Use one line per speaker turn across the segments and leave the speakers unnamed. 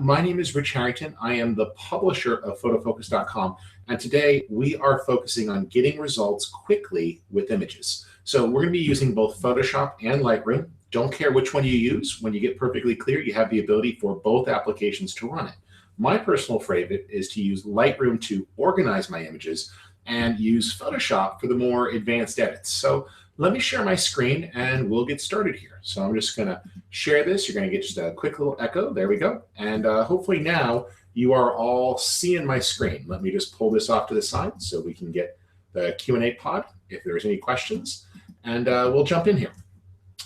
My name is Rich Harrington. I am the publisher of photofocus.com, and today we are focusing on getting results quickly with images. So we're going to be using both Photoshop and Lightroom. Don't care which one you use. When you get perfectly clear, you have the ability for both applications to run it. My personal favorite is to use Lightroom to organize my images and use Photoshop for the more advanced edits. So let me share my screen and we'll get started here. So I'm just going to share this. You're going to get just a quick little echo. There we go. And hopefully now you are all seeing my screen. Let me just pull this off to the side so we can get the Q&A pod if there's any questions. And we'll jump in here.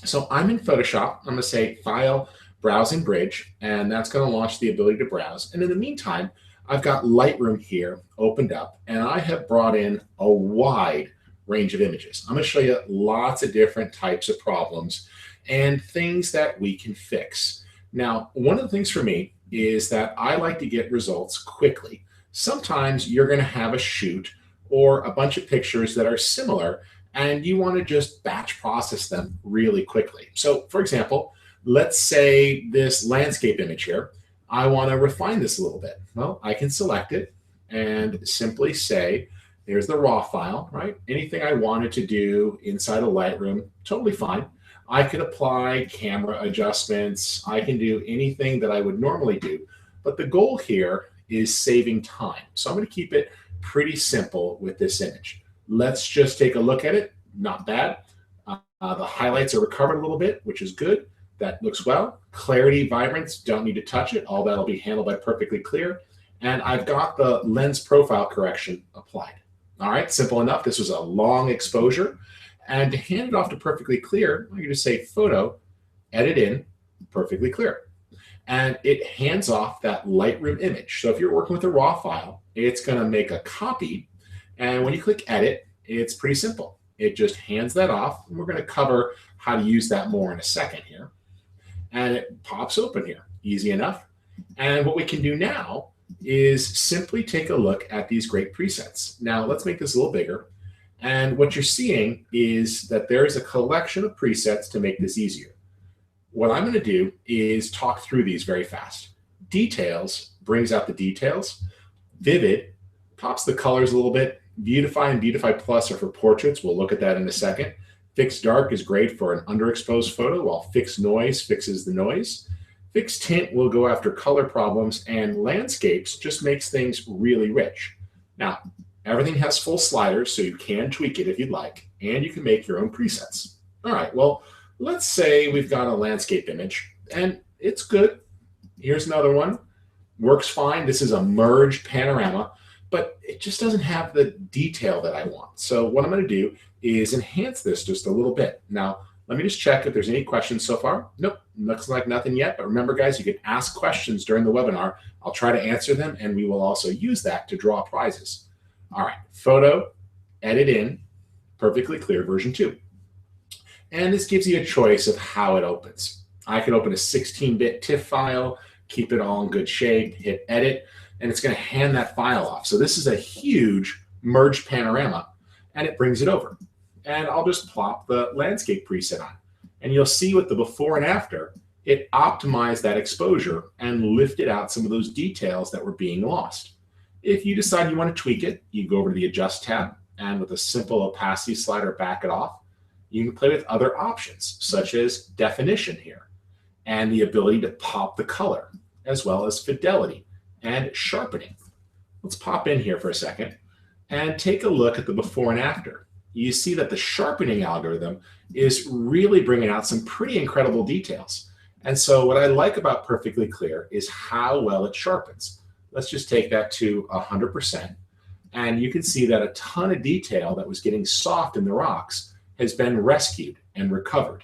So I'm in Photoshop. I'm going to say File, Browse and Bridge, and that's going to launch the ability to browse. And in the meantime, I've got Lightroom here opened up, and I have brought in a wide range of images. I'm going to show you lots of different types of problems and things that we can fix. Now, one of the things for me is that I like to get results quickly. Sometimes you're going to have a shoot or a bunch of pictures that are similar, and you want to just batch process them really quickly. So, for example, let's say this landscape image here, I want to refine this a little bit. Well, I can select it and simply say, there's the raw file, right? Anything I wanted to do inside of Lightroom, totally fine. I could apply camera adjustments. I can do anything that I would normally do. But the goal here is saving time. So I'm going to keep it pretty simple with this image. Let's just take a look at it. Not bad. The highlights are recovered a little bit, which is good. That looks well. Clarity, vibrance, don't need to touch it. All that'll be handled by Perfectly Clear. And I've got the lens profile correction applied. All right, simple enough. This was a long exposure. And to hand it off to Perfectly Clear, I can just say Photo, Edit in, Perfectly Clear. And it hands off that Lightroom image. So if you're working with a raw file, it's going to make a copy. And when you click Edit, it's pretty simple. It just hands that off. And we're going to cover how to use that more in a second here. And it pops open here. Easy enough. And what we can do now is simply take a look at these great presets. Now let's make this a little bigger. And what you're seeing is that there is a collection of presets to make this easier. What I'm going to do is talk through these very fast. Details brings out the details. Vivid pops the colors a little bit. Beautify and Beautify Plus are for portraits. We'll look at that in a second. Fix Dark is great for an underexposed photo, while Fix Noise fixes the noise. Fix Tint will go after color problems, and Landscapes just makes things really rich. Now, everything has full sliders, so you can tweak it if you'd like, and you can make your own presets. All right, well, let's say we've got a landscape image, and it's good. Here's another one. Works fine. This is a merged panorama, but it just doesn't have the detail that I want. So what I'm going to do is enhance this just a little bit. Now, let me just check if there's any questions so far. Nope, looks like nothing yet. But remember, guys, you can ask questions during the webinar. I'll try to answer them, and we will also use that to draw prizes. All right, Photo, Edit in, Perfectly Clear version 2. And this gives you a choice of how it opens. I could open a 16-bit TIFF file, keep it all in good shape, hit Edit, and it's going to hand that file off. So this is a huge merged panorama, and it brings it over. And I'll just plop the landscape preset on. And you'll see with the before and after, it optimized that exposure and lifted out some of those details that were being lost. If you decide you want to tweak it, you go over to the Adjust tab, and with a simple opacity slider, back it off. You can play with other options, such as definition here, and the ability to pop the color, as well as fidelity and sharpening. Let's pop in here for a second and take a look at the before and after. You see that the sharpening algorithm is really bringing out some pretty incredible details. And so what I like about Perfectly Clear is how well it sharpens. Let's just take that to 100%. And you can see that a ton of detail that was getting soft in the rocks has been rescued and recovered.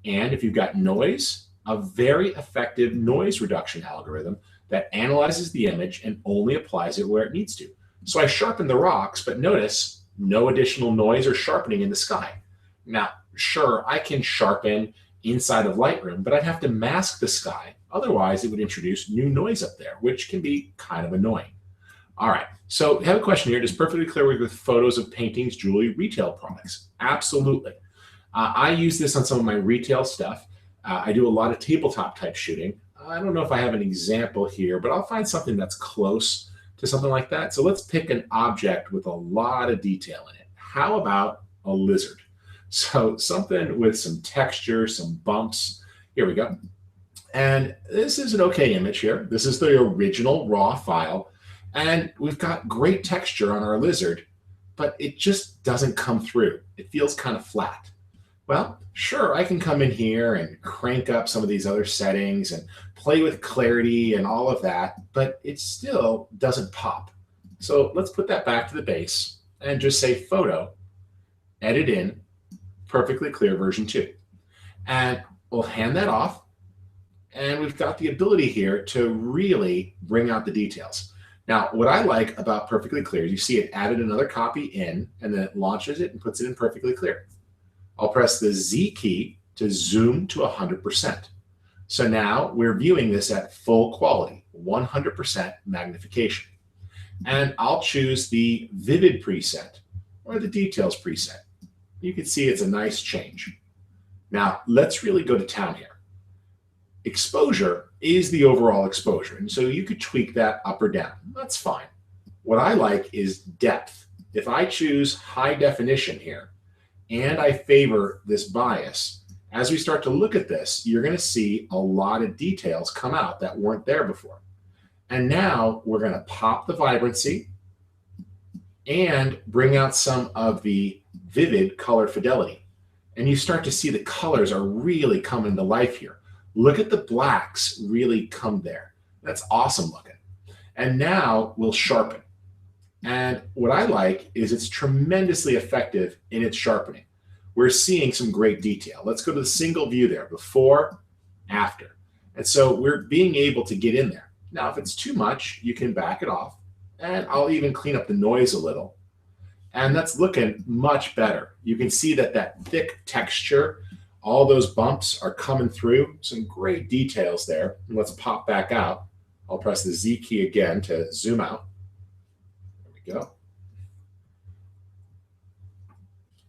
And if you've got noise, a very effective noise reduction algorithm that analyzes the image and only applies it where it needs to. So I sharpen the rocks, but notice no additional noise or sharpening in the sky. Now, sure, I can sharpen inside of Lightroom, but I'd have to mask the sky. Otherwise, it would introduce new noise up there, which can be kind of annoying. All right, so I have a question here. Does Perfectly Clear work with photos of paintings, jewelry, retail products? Absolutely. I use this on some of my retail stuff. I do a lot of tabletop type shooting. I don't know if I have an example here, but I'll find something that's close to something like that. So let's pick an object with a lot of detail in it. How about a lizard? So something with some texture, some bumps. Here we go. And this is an okay image here. This is the original raw file. And we've got great texture on our lizard, but it just doesn't come through. It feels kind of flat. Well, sure, I can come in here and crank up some of these other settings and play with clarity and all of that, but it still doesn't pop. So let's put that back to the base and just say Photo, Edit in, Perfectly Clear version 2. And we'll hand that off. And we've got the ability here to really bring out the details. Now, what I like about Perfectly Clear is you see it added another copy in, and then it launches it and puts it in Perfectly Clear. I'll press the Z key to zoom to 100%. So now we're viewing this at full quality, 100% magnification. And I'll choose the Vivid preset or the Details preset. You can see it's a nice change. Now, let's really go to town here. Exposure is the overall exposure, and so you could tweak that up or down. That's fine. What I like is depth. If I choose high definition here, and I favor this bias, as we start to look at this, you're going to see a lot of details come out that weren't there before. And now we're going to pop the vibrancy and bring out some of the vivid color fidelity. And you start to see the colors are really coming to life here. Look at the blacks really come there. That's awesome looking. And now we'll sharpen. And what I like is it's tremendously effective in its sharpening. We're seeing some great detail. Let's go to the single view there, before, after. And so we're being able to get in there. Now, if it's too much, you can back it off. And I'll even clean up the noise a little. And that's looking much better. You can see that that thick texture, all those bumps are coming through. Some great details there. And let's pop back out. I'll press the Z key again to zoom out. There we go.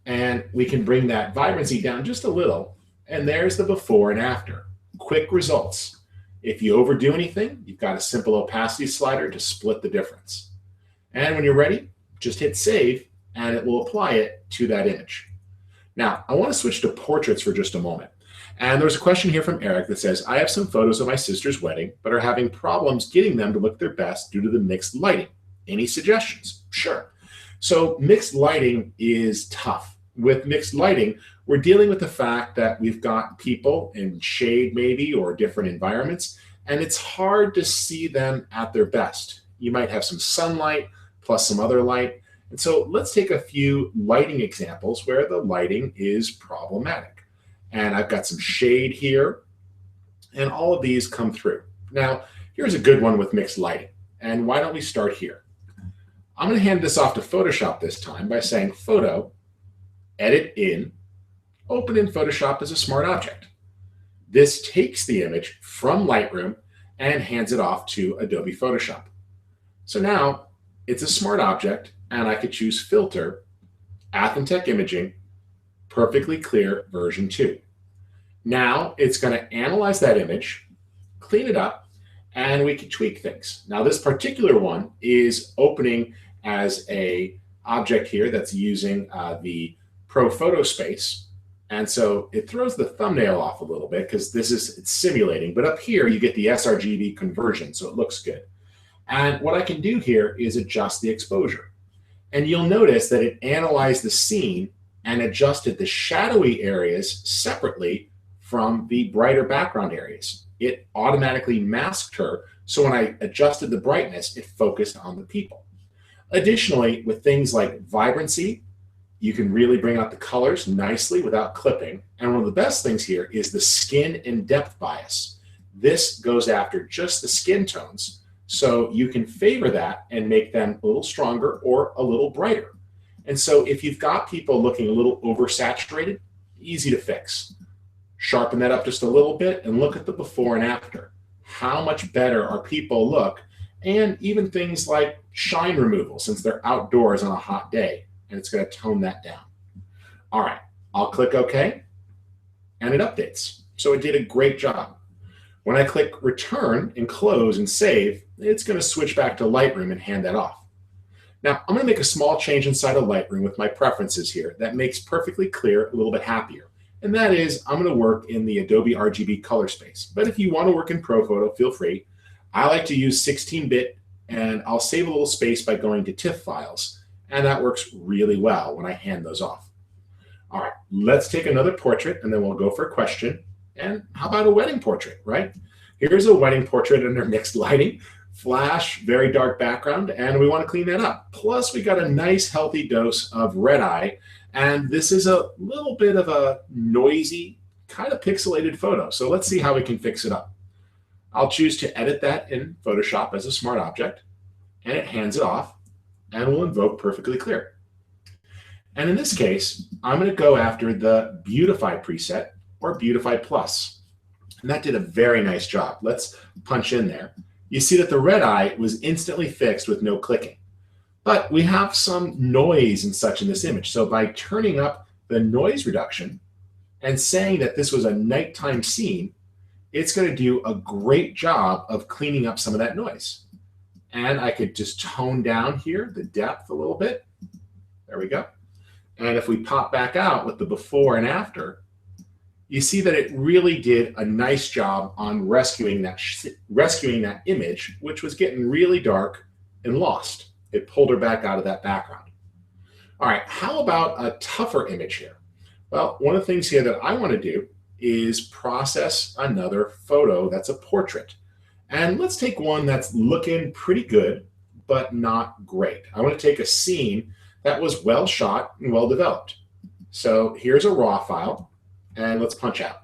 And we can bring that vibrancy down just a little. And there's the before and after. Quick results. If you overdo anything, you've got a simple opacity slider to split the difference. And when you're ready, just hit save and it will apply it to that image. Now, I want to switch to portraits for just a moment. And there's a question here from Eric that says, I have some photos of my sister's wedding, but are having problems getting them to look their best due to the mixed lighting. Any suggestions? Sure. So mixed lighting is tough. With mixed lighting, we're dealing with the fact that we've got people in shade maybe or different environments, and it's hard to see them at their best. You might have some sunlight plus some other light. And so let's take a few lighting examples where the lighting is problematic. And I've got some shade here, and all of these come through. Now, here's a good one with mixed lighting. And why don't we start here? I'm going to hand this off to Photoshop this time by saying Photo, Edit in, Open in Photoshop as a smart object. This takes the image from Lightroom and hands it off to Adobe Photoshop. So now it's a smart object, and I could choose Filter, Athentech Imaging, Perfectly Clear version 2. Now it's going to analyze that image, clean it up, and we can tweak things. Now this particular one is opening as a object here that's using the Pro Photo Space. And so it throws the thumbnail off a little bit because it's simulating. But up here, you get the sRGB conversion, so it looks good. And what I can do here is adjust the exposure. And you'll notice that it analyzed the scene and adjusted the shadowy areas separately from the brighter background areas. It automatically masked her, so when I adjusted the brightness, it focused on the people. Additionally, with things like vibrancy, you can really bring out the colors nicely without clipping. And one of the best things here is the skin and depth bias. This goes after just the skin tones, so you can favor that and make them a little stronger or a little brighter. And so if you've got people looking a little oversaturated, easy to fix. Sharpen that up just a little bit and look at the before and after. How much better our people look, and even things like shine removal since they're outdoors on a hot day, and it's going to tone that down. All right, I'll click OK, and it updates. So it did a great job. When I click return and close and save, it's going to switch back to Lightroom and hand that off. Now, I'm going to make a small change inside of Lightroom with my preferences here that makes perfectly clear a little bit happier. And that is, I'm going to work in the Adobe RGB color space. But if you want to work in ProPhoto, feel free. I like to use 16-bit, and I'll save a little space by going to TIFF files. And that works really well when I hand those off. All right, let's take another portrait, and then we'll go for a question. And how about a wedding portrait, right? Here's a wedding portrait under mixed lighting, flash, very dark background, and we want to clean that up. Plus, we got a nice healthy dose of red eye, and this is a little bit of a noisy, kind of pixelated photo. So let's see how we can fix it up. I'll choose to edit that in Photoshop as a smart object, and it hands it off, and will invoke perfectly clear. And in this case, I'm going to go after the Beautify preset, or Beautify Plus. And that did a very nice job. Let's punch in there. You see that the red eye was instantly fixed with no clicking. But we have some noise and such in this image. So by turning up the noise reduction and saying that this was a nighttime scene, it's going to do a great job of cleaning up some of that noise. And I could just tone down here the depth a little bit. There we go. And if we pop back out with the before and after, you see that it really did a nice job on rescuing that image, which was getting really dark and lost. It pulled her back out of that background. All right, how about a tougher image here? Well, one of the things here that I want to do is process another photo that's a portrait. And let's take one that's looking pretty good, but not great. I want to take a scene that was well shot and well developed. So here's a raw file. And let's punch out.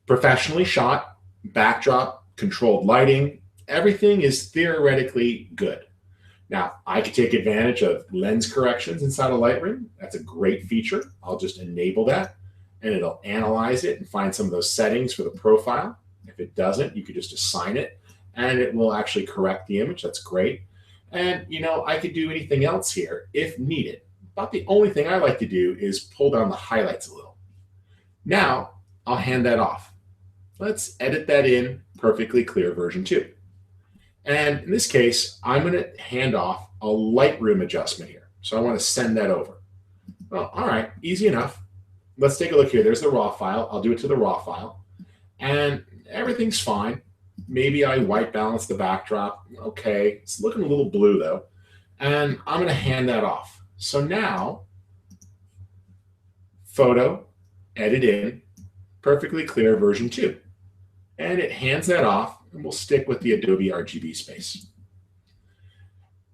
Professionally shot, backdrop, controlled lighting, everything is theoretically good. Now, I could take advantage of lens corrections inside of Lightroom. That's a great feature. I'll just enable that, and it'll analyze it and find some of those settings for the profile. If it doesn't, you could just assign it, and it will actually correct the image. That's great. And, you know, I could do anything else here if needed. About the only thing I like to do is pull down the highlights a little. Now, I'll hand that off. Let's edit that in perfectly clear version 2. And in this case, I'm going to hand off a Lightroom adjustment here. So I want to send that over. Well, all right, easy enough. Let's take a look here. There's the raw file. I'll do it to the raw file. And everything's fine. Maybe I white balance the backdrop. Okay, it's looking a little blue though. And I'm going to hand that off. So now, photo, edit in, perfectly clear version 2. And it hands that off, and we'll stick with the Adobe RGB space.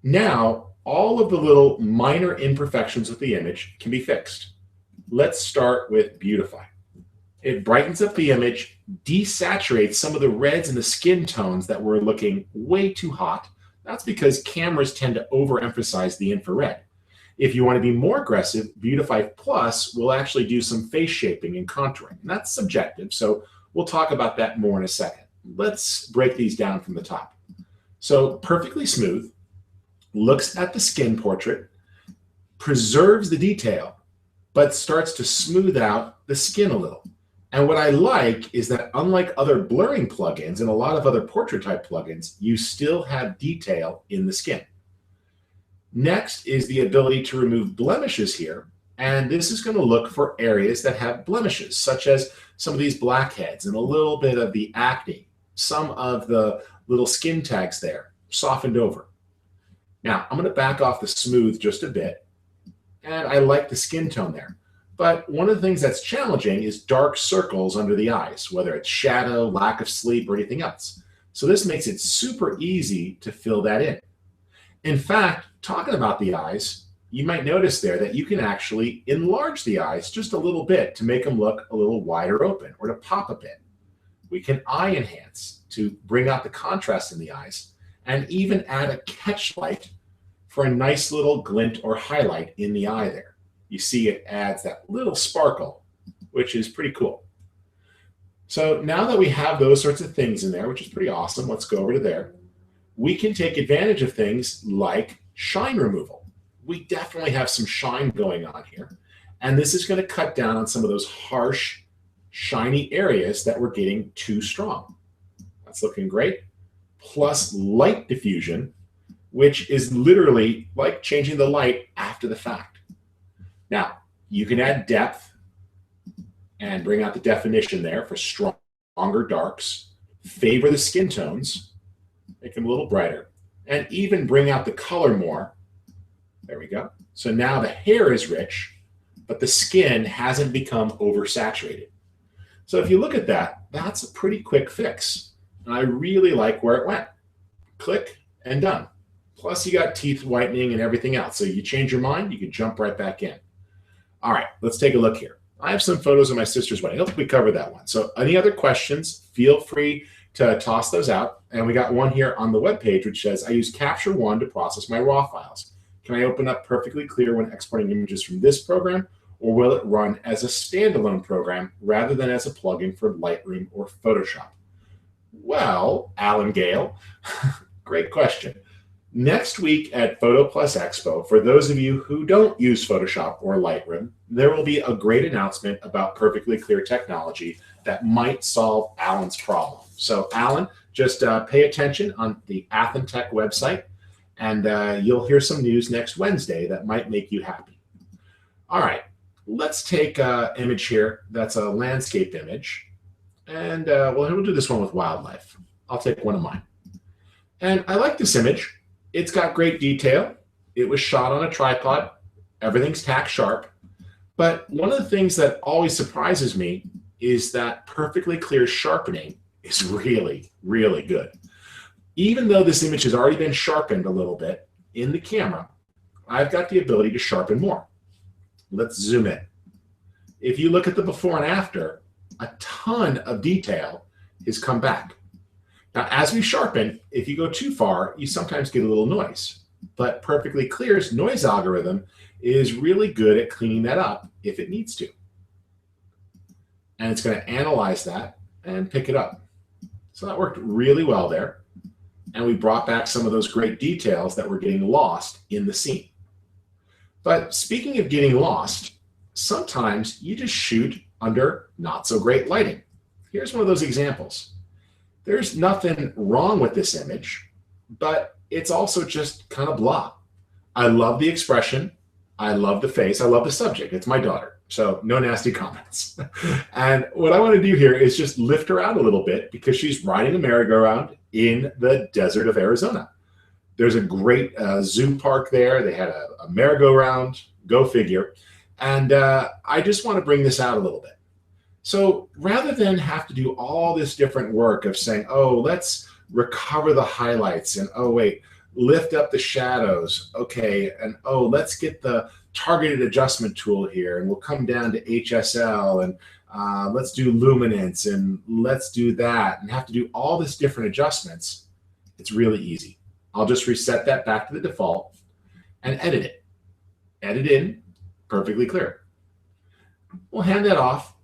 Now, all of the little minor imperfections with the image can be fixed. Let's start with Beautify. It brightens up the image, desaturates some of the reds and the skin tones that were looking way too hot. That's because cameras tend to overemphasize the infrared. If you want to be more aggressive, Beautify Plus will actually do some face shaping and contouring. And that's subjective, so we'll talk about that more in a second. Let's break these down from the top. So perfectly smooth, looks at the skin portrait, preserves the detail, but starts to smooth out the skin a little. And what I like is that unlike other blurring plugins and a lot of other portrait type plugins, you still have detail in the skin. Next is the ability to remove blemishes here. And this is going to look for areas that have blemishes, such as some of these blackheads and a little bit of the acne, some of the little skin tags there, softened over. Now, I'm going to back off the smooth just a bit. And I like the skin tone there. But one of the things that's challenging is dark circles under the eyes, whether it's shadow, lack of sleep, or anything else. So this makes it super easy to fill that in. In fact, talking about the eyes, you might notice there that you can actually enlarge the eyes just a little bit to make them look a little wider open or to pop a bit. We can eye enhance to bring out the contrast in the eyes and even add a catch light for a nice little glint or highlight in the eye there. You see it adds that little sparkle, which is pretty cool. So now that we have those sorts of things in there, which is pretty awesome, let's go over to there. We can take advantage of things like shine removal. We definitely have some shine going on here. And this is going to cut down on some of those harsh, shiny areas that were getting too strong. That's looking great. Plus light diffusion, which is literally like changing the light after the fact. Now, you can add depth and bring out the definition there for stronger darks, favor the skin tones, make them a little brighter, and even bring out the color more. There we go. So now the hair is rich, but the skin hasn't become oversaturated. So if you look at that, that's a pretty quick fix. And I really like where it went. Click and done. Plus you got teeth whitening and everything else. So you change your mind, you can jump right back in. All right, let's take a look here. I have some photos of my sister's wedding. I think we covered that one. So any other questions, feel free to toss those out. And we got one here on the webpage which says, I use Capture One to process my RAW files. Can I open up Perfectly Clear when exporting images from this program, or will it run as a standalone program rather than as a plugin for Lightroom or Photoshop? Well, Alan Gale, great question. Next week at Photo Plus Expo, for those of you who don't use Photoshop or Lightroom, there will be a great announcement about Perfectly Clear technology that might solve Alan's problem. So Alan, just pay attention on the Athentech website, and you'll hear some news next Wednesday that might make you happy. All right, let's take an image here that's a landscape image. And we'll do this one with wildlife. I'll take one of mine. And I like this image. It's got great detail. It was shot on a tripod. Everything's tack sharp. But one of the things that always surprises me is that Perfectly Clear sharpening is really, really good. Even though this image has already been sharpened a little bit in the camera, I've got the ability to sharpen more. Let's zoom in. If you look at the before and after, a ton of detail has come back. Now, as we sharpen, if you go too far, you sometimes get a little noise. But Perfectly Clear's noise algorithm is really good at cleaning that up if it needs to. And it's going to analyze that and pick it up. So that worked really well there. And we brought back some of those great details that were getting lost in the scene. But speaking of getting lost, sometimes you just shoot under not so great lighting. Here's one of those examples. There's nothing wrong with this image, but it's also just kind of blah. I love the expression. I love the face. I love the subject. It's my daughter. So no nasty comments. And what I want to do here is just lift her out a little bit because she's riding a merry-go-round in the desert of Arizona. There's a great zoo park there. They had a merry-go-round, go figure. And I just want to bring this out a little bit. So rather than have to do all this different work of saying, oh, let's recover the highlights, and oh, wait, lift up the shadows, okay, and oh, let's get the targeted adjustment tool here, and we'll come down to HSL, and let's do luminance, and let's do that, and have to do all this different adjustments, it's really easy. I'll just reset that back to the default and edit it. Edit in, Perfectly Clear. We'll hand that off.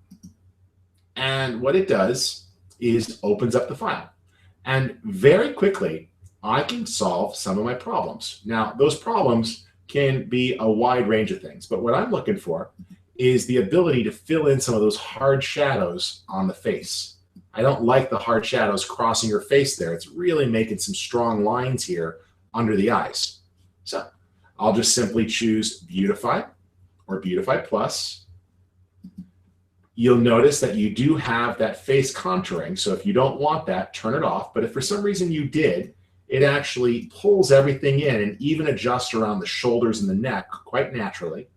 And what it does is opens up the file. And very quickly, I can solve some of my problems. Now, those problems can be a wide range of things, but what I'm looking for is the ability to fill in some of those hard shadows on the face. I don't like the hard shadows crossing your face there. It's really making some strong lines here under the eyes. So I'll just simply choose Beautify or Beautify Plus. You'll notice that you do have that face contouring. So if you don't want that, turn it off. But if for some reason you did, it actually pulls everything in and even adjusts around the shoulders and the neck quite naturally.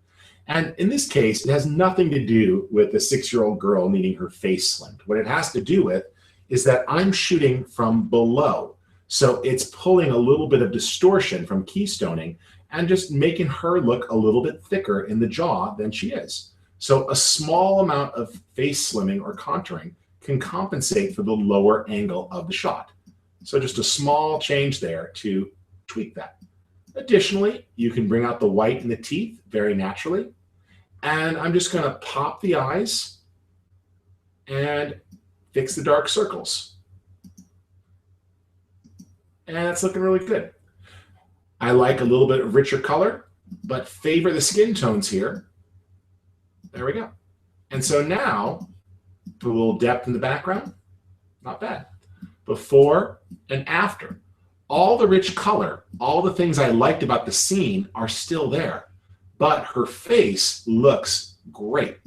And in this case, it has nothing to do with the 6-year-old girl needing her face slimmed. What it has to do with is that I'm shooting from below. So it's pulling a little bit of distortion from keystoning and just making her look a little bit thicker in the jaw than she is. So a small amount of face slimming or contouring can compensate for the lower angle of the shot. So just a small change there to tweak that. Additionally, you can bring out the white in the teeth very naturally. And I'm just going to pop the eyes and fix the dark circles. And it's looking really good. I like a little bit of richer color, but favor the skin tones here. There we go. And so now, put a little depth in the background. Not bad. Put before and after. All the rich color, all the things I liked about the scene are still there, but her face looks great.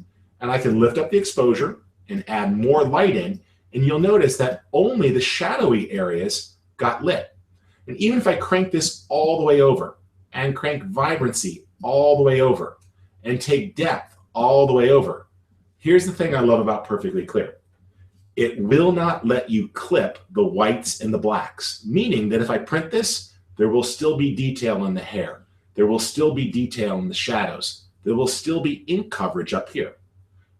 And I can lift up the exposure and add more light in, and you'll notice that only the shadowy areas got lit. And even if I crank this all the way over and crank vibrancy all the way over and take depth all the way over, here's the thing I love about Perfectly Clear. It will not let you clip the whites and the blacks, meaning that if I print this, there will still be detail in the hair. There will still be detail in the shadows. There will still be ink coverage up here.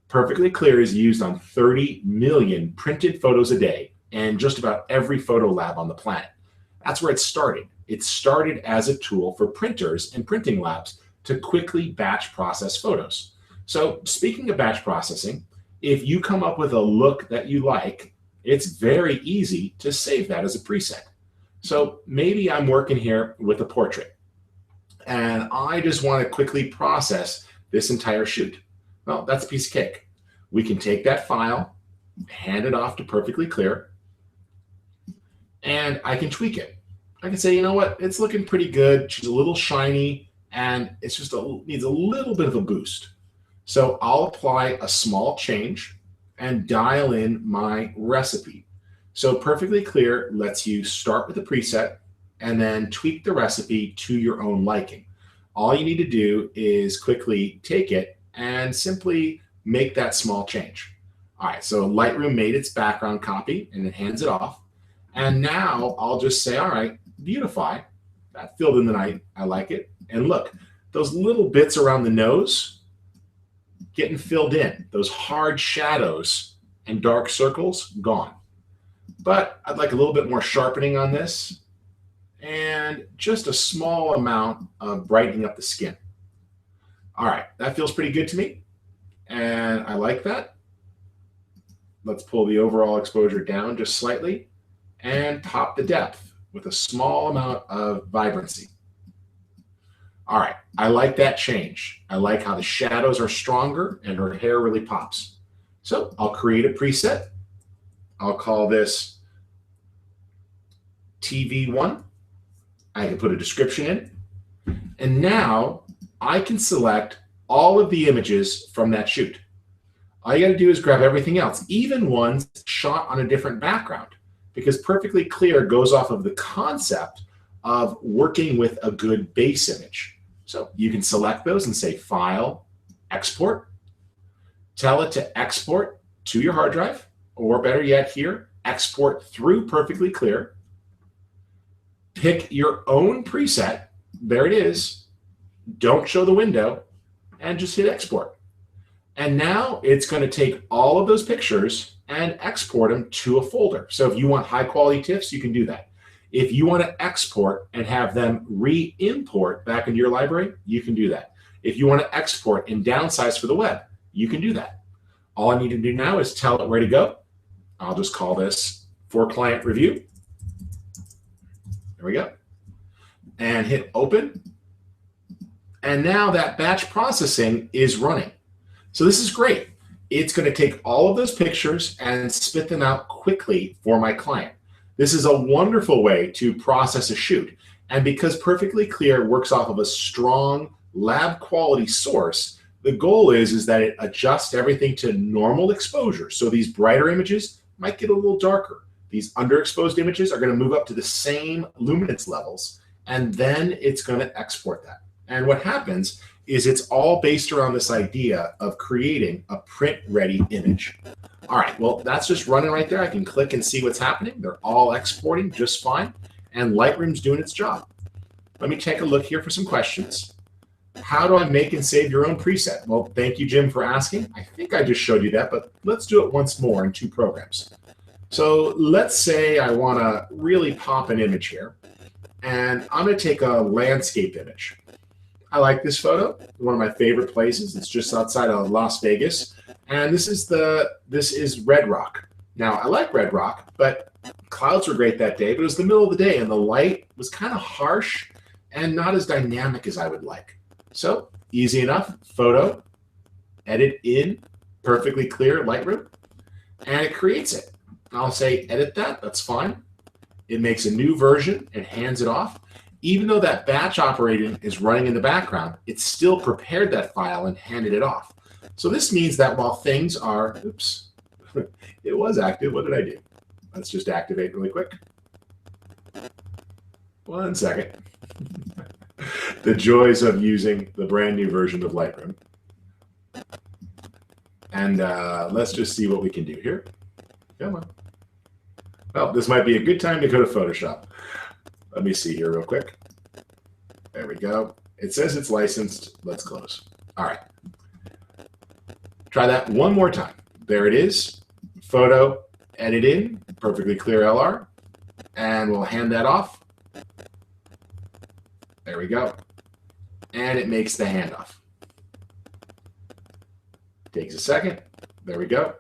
Perfectly Clear is used on 30 million printed photos a day and just about every photo lab on the planet. That's where it started. It started as a tool for printers and printing labs to quickly batch process photos. So speaking of batch processing, if you come up with a look that you like, it's very easy to save that as a preset. So maybe I'm working here with a portrait and I just want to quickly process this entire shoot. Well, that's a piece of cake. We can take that file, hand it off to Perfectly Clear, and I can tweak it. I can say, you know what, it's looking pretty good. She's a little shiny and it's just needs a little bit of a boost. So I'll apply a small change and dial in my recipe. So Perfectly Clear lets you start with a preset and then tweak the recipe to your own liking. All you need to do is quickly take it and simply make that small change. All right, so Lightroom made its background copy and it hands it off. And now I'll just say, all right, Beautify. That filled in the night. I like it. And look, those little bits around the nose getting filled in, those hard shadows and dark circles gone. But I'd like a little bit more sharpening on this and just a small amount of brightening up the skin. All right, that feels pretty good to me and I like that. Let's pull the overall exposure down just slightly and top the depth with a small amount of vibrancy. All right, I like that change. I like how the shadows are stronger and her hair really pops. So I'll create a preset. I'll call this TV1. I can put a description in. And now I can select all of the images from that shoot. All you gotta do is grab everything else, even ones shot on a different background, because Perfectly Clear goes off of the concept of working with a good base image. So you can select those and say File, Export. Tell it to export to your hard drive, or better yet here, export through Perfectly Clear. Pick your own preset. There it is. Don't show the window and just hit export. And now it's going to take all of those pictures and export them to a folder. So if you want high quality TIFFs, you can do that. If you want to export and have them re-import back into your library, you can do that. If you want to export and downsize for the web, you can do that. All I need to do now is tell it where to go. I'll just call this for client review. There we go. And hit open. And now that batch processing is running. So this is great. It's going to take all of those pictures and spit them out quickly for my client. This is a wonderful way to process a shoot. And because Perfectly Clear works off of a strong lab quality source, the goal is that it adjusts everything to normal exposure. So these brighter images might get a little darker. These underexposed images are going to move up to the same luminance levels, and then it's going to export that. And what happens is it's all based around this idea of creating a print-ready image. All right, well, that's just running right there. I can click and see what's happening. They're all exporting just fine, and Lightroom's doing its job. Let me take a look here for some questions. How do I make and save your own preset? Well, thank you, Jim, for asking. I think I just showed you that, but let's do it once more in 2 programs. So let's say I want to really pop an image here, and I'm going to take a landscape image. I like this photo, one of my favorite places. It's just outside of Las Vegas, and this is Red Rock. Now, I like Red Rock, but clouds were great that day, but it was the middle of the day, and the light was kind of harsh and not as dynamic as I would like. So, easy enough, photo, edit in, Perfectly Clear Lightroom, and it creates it. I'll say edit that, that's fine. It makes a new version and hands it off. Even though that batch operating is running in the background, it still prepared that file and handed it off. So this means that while things are, oops, it was active. What did I do? Let's just activate really quick. 1 second. The joys of using the brand new version of Lightroom. And let's just see what we can do here. Come on. Well, this might be a good time to go to Photoshop. Let me see here real quick. There we go. It says it's licensed. Let's close. All right. Try that one more time. There it is. Photo, edit in, perfectly clear LR. And we'll hand that off. There we go. And it makes the handoff. Takes a second. There we go.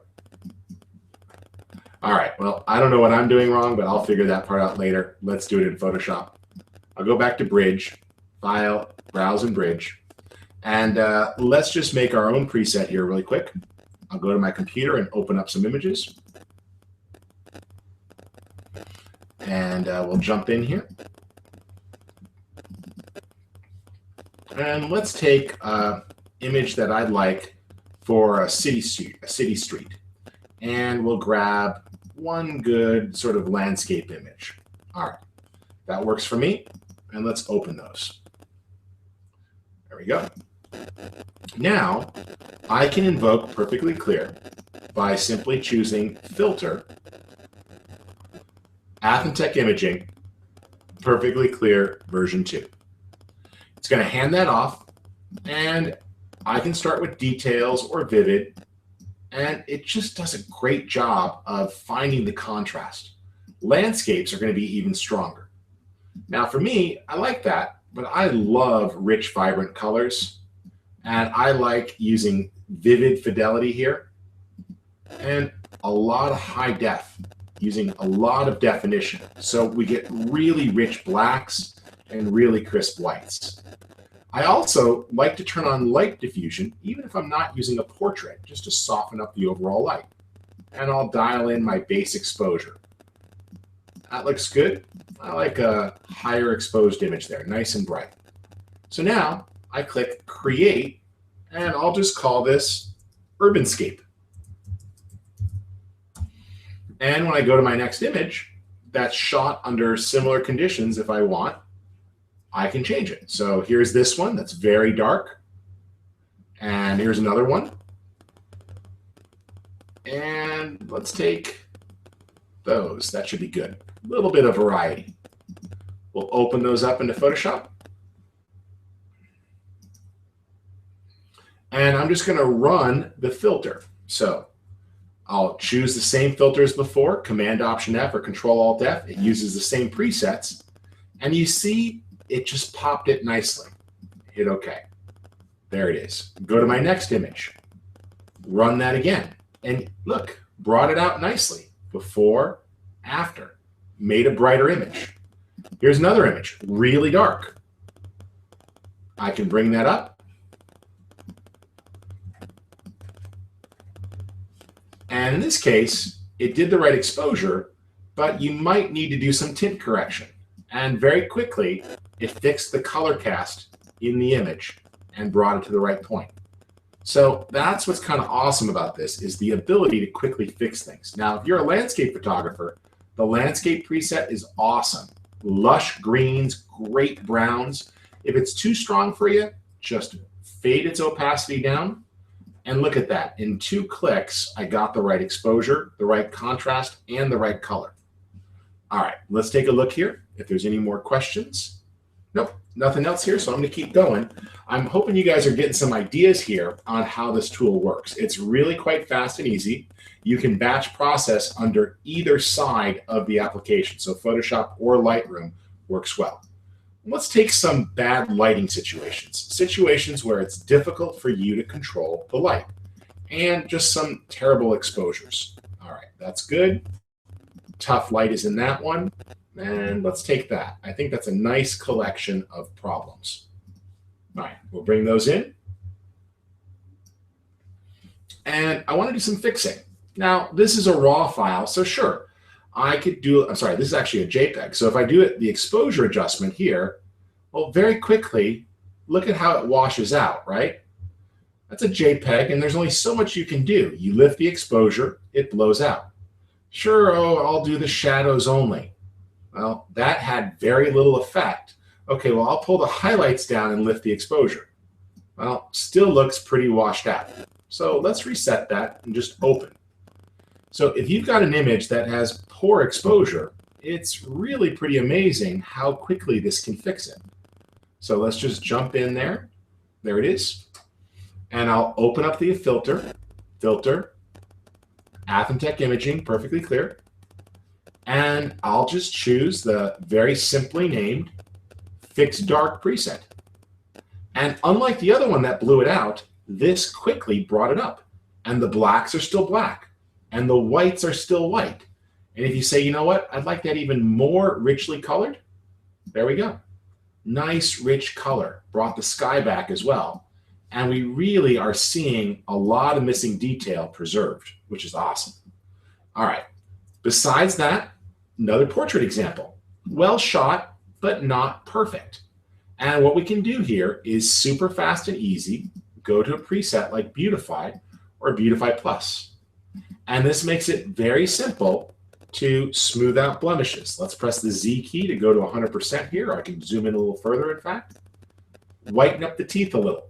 All right, well, I don't know what I'm doing wrong, but I'll figure that part out later. Let's do it in Photoshop. I'll go back to Bridge, File, Browse and Bridge. And let's just make our own preset here really quick. I'll go to my computer and open up some images. And we'll jump in here. And let's take an image that I'd like for a city street. And we'll grab one good sort of landscape image. All right, that works for me. And let's open those. There we go. Now, I can invoke Perfectly Clear by simply choosing Filter, Athentech Imaging, Perfectly Clear version 2. It's going to hand that off, and I can start with details or vivid, and it just does a great job of finding the contrast. Landscapes are going to be even stronger. Now for me, I like that, but I love rich, vibrant colors, and I like using vivid fidelity here, and a lot of high def, using a lot of definition. So we get really rich blacks and really crisp whites. I also like to turn on light diffusion, even if I'm not using a portrait, just to soften up the overall light. And I'll dial in my base exposure. That looks good. I like a higher exposed image there, nice and bright. So now I click Create, and I'll just call this Urbanscape. And when I go to my next image, that's shot under similar conditions if I want, I can change it. So here's this one that's very dark. And here's another one. And let's take those. That should be good. A little bit of variety. We'll open those up into Photoshop. And I'm just going to run the filter. So I'll choose the same filter as before, Command-Option-F or Control-Alt-F. It uses the same presets. And you see, it just popped it nicely. Hit OK. There it is. Go to my next image. Run that again. And look, brought it out nicely. Before, after. Made a brighter image. Here's another image, really dark. I can bring that up. And in this case, it did the right exposure, but you might need to do some tint correction. And very quickly, it fixed the color cast in the image and brought it to the right point. So that's what's kind of awesome about this, is the ability to quickly fix things. Now, if you're a landscape photographer, the landscape preset is awesome. Lush greens, great browns. If it's too strong for you, just fade its opacity down. And look at that. In 2 clicks, I got the right exposure, the right contrast, and the right color. All right, let's take a look here. If there's any more questions. Nope, nothing else here, so I'm going to keep going. I'm hoping you guys are getting some ideas here on how this tool works. It's really quite fast and easy. You can batch process under either side of the application. So Photoshop or Lightroom works well. Let's take some bad lighting situations where it's difficult for you to control the light, and just some terrible exposures. All right, that's good. Tough light is in that one. And let's take that. I think that's a nice collection of problems. All right, we'll bring those in. And I want to do some fixing. Now, this is a raw file, so sure, I could do, I'm sorry, this is actually a JPEG. So if I do it, the exposure adjustment here, well, very quickly, look at how it washes out, right? That's a JPEG, and there's only so much you can do. You lift the exposure, it blows out. Sure, oh, I'll do the shadows only. Well, that had very little effect. Okay, well, I'll pull the highlights down and lift the exposure. Well, still looks pretty washed out. So let's reset that and just open. So if you've got an image that has poor exposure, it's really pretty amazing how quickly this can fix it. So let's just jump in there. There it is. And I'll open up the filter, Athentech imaging, perfectly clear. And I'll just choose the very simply named Fix Dark preset. And unlike the other one that blew it out, this quickly brought it up. And the blacks are still black. And the whites are still white. And if you say, you know what, I'd like that even more richly colored, there we go. Nice, rich color. Brought the sky back as well. And we really are seeing a lot of missing detail preserved, which is awesome. All right. Besides that, another portrait example. Well shot, but not perfect. And what we can do here is super fast and easy. Go to a preset like Beautify or Beautify Plus. And this makes it very simple to smooth out blemishes. Let's press the Z key to go to 100% here. I can zoom in a little further, in fact. Whiten up the teeth a little.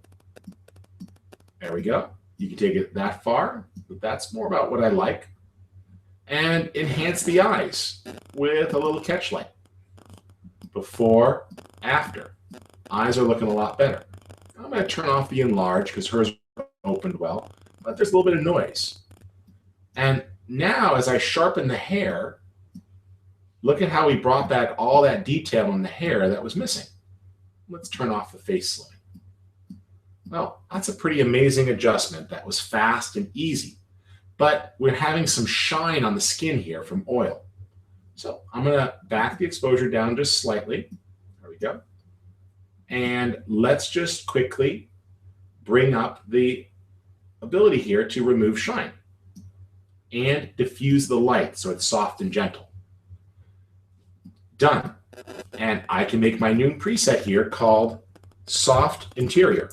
There we go. You can take it that far, but that's more about what I like. And enhance the eyes with a little catch light. Before, after. Eyes are looking a lot better. I'm going to turn off the enlarge because hers opened well, but there's a little bit of noise. And now as I sharpen the hair, look at how we brought back all that detail in the hair that was missing. Let's turn off the face line. Well, that's a pretty amazing adjustment that was fast and easy, but we're having some shine on the skin here from oil. So I'm going to back the exposure down just slightly. There we go. And let's just quickly bring up the ability here to remove shine and diffuse the light so it's soft and gentle. Done. And I can make my new preset here called Soft Interior.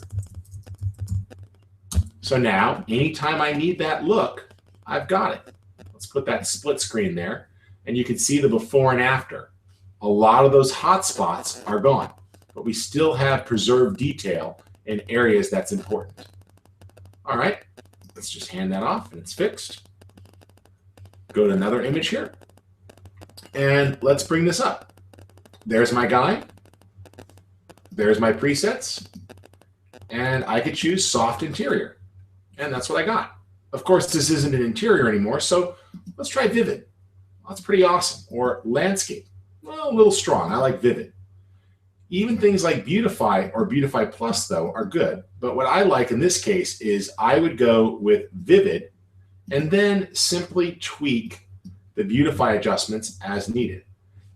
So now, anytime I need that look, I've got it. Let's put that split screen there, and you can see the before and after. A lot of those hot spots are gone, but we still have preserved detail in areas that's important. All right, let's just hand that off, and it's fixed. Go to another image here, and let's bring this up. There's my guy. There's my presets, and I could choose Soft Interior. And that's what I got. Of course, this isn't an interior anymore, so let's try Vivid. That's pretty awesome. Or Landscape. Well, a little strong. I like Vivid. Even things like Beautify or Beautify Plus, though, are good. But what I like in this case is I would go with Vivid and then simply tweak the Beautify adjustments as needed.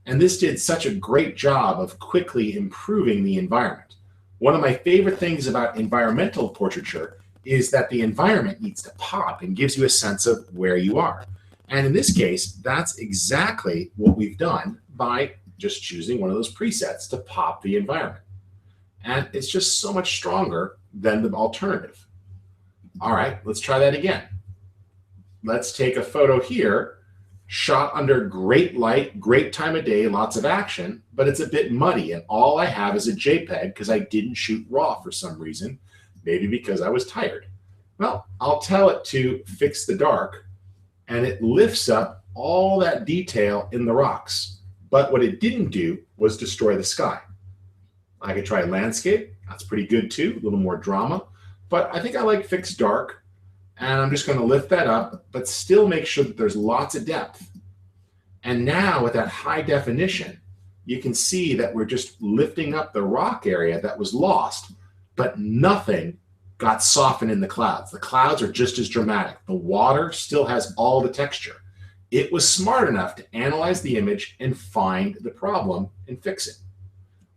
And this did such a great job of quickly improving the environment. One of my favorite things about environmental portraiture is that the environment needs to pop and gives you a sense of where you are. And in this case, that's exactly what we've done by just choosing one of those presets to pop the environment. And it's just so much stronger than the alternative. All right, let's try that again. Let's take a photo here, shot under great light, great time of day, lots of action, but it's a bit muddy, and all I have is a JPEG because I didn't shoot RAW for some reason. Maybe because I was tired. Well, I'll tell it to fix the dark, and it lifts up all that detail in the rocks. But what it didn't do was destroy the sky. I could try Landscape. That's pretty good too, a little more drama. But I think I like Fix Dark, and I'm just going to lift that up, but still make sure that there's lots of depth. And now with that high definition, you can see that we're just lifting up the rock area that was lost, but nothing got softened in the clouds. The clouds are just as dramatic. The water still has all the texture. It was smart enough to analyze the image and find the problem and fix it,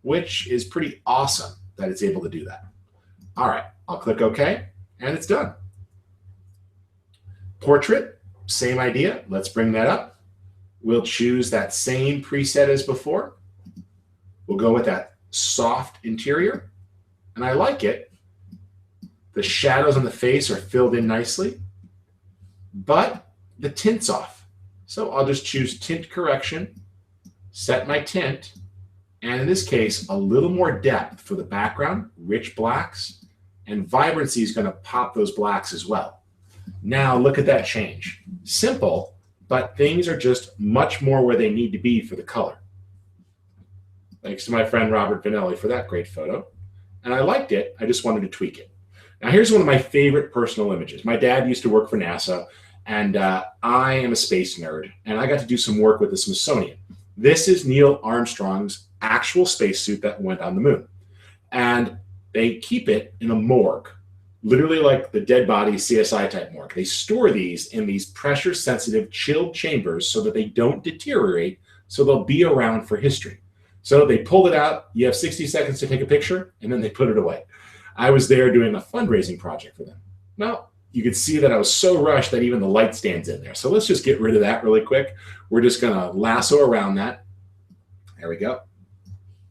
which is pretty awesome that it's able to do that. All right, I'll click OK, and it's done. Portrait, same idea. Let's bring that up. We'll choose that same preset as before. We'll go with that soft interior, and I like it. The shadows on the face are filled in nicely, but the tint's off. So I'll just choose tint correction, set my tint, and in this case, a little more depth for the background, rich blacks, and vibrancy is going to pop those blacks as well. Now look at that change. Simple, but things are just much more where they need to be for the color. Thanks to my friend Robert Vanelli for that great photo. And I liked it, I just wanted to tweak it. Now here's one of my favorite personal images. My dad used to work for NASA, and I am a space nerd, and I got to do some work with the Smithsonian. This is Neil Armstrong's actual spacesuit that went on the moon. And they keep it in a morgue, literally like the dead body CSI type morgue. They store these in these pressure sensitive chilled chambers so that they don't deteriorate, so they'll be around for history. So they pulled it out, you have 60 seconds to take a picture, and then they put it away. I was there doing a fundraising project for them. Now, you could see that I was so rushed that even the light stands in there. So let's just get rid of that really quick. We're just gonna lasso around that. There we go.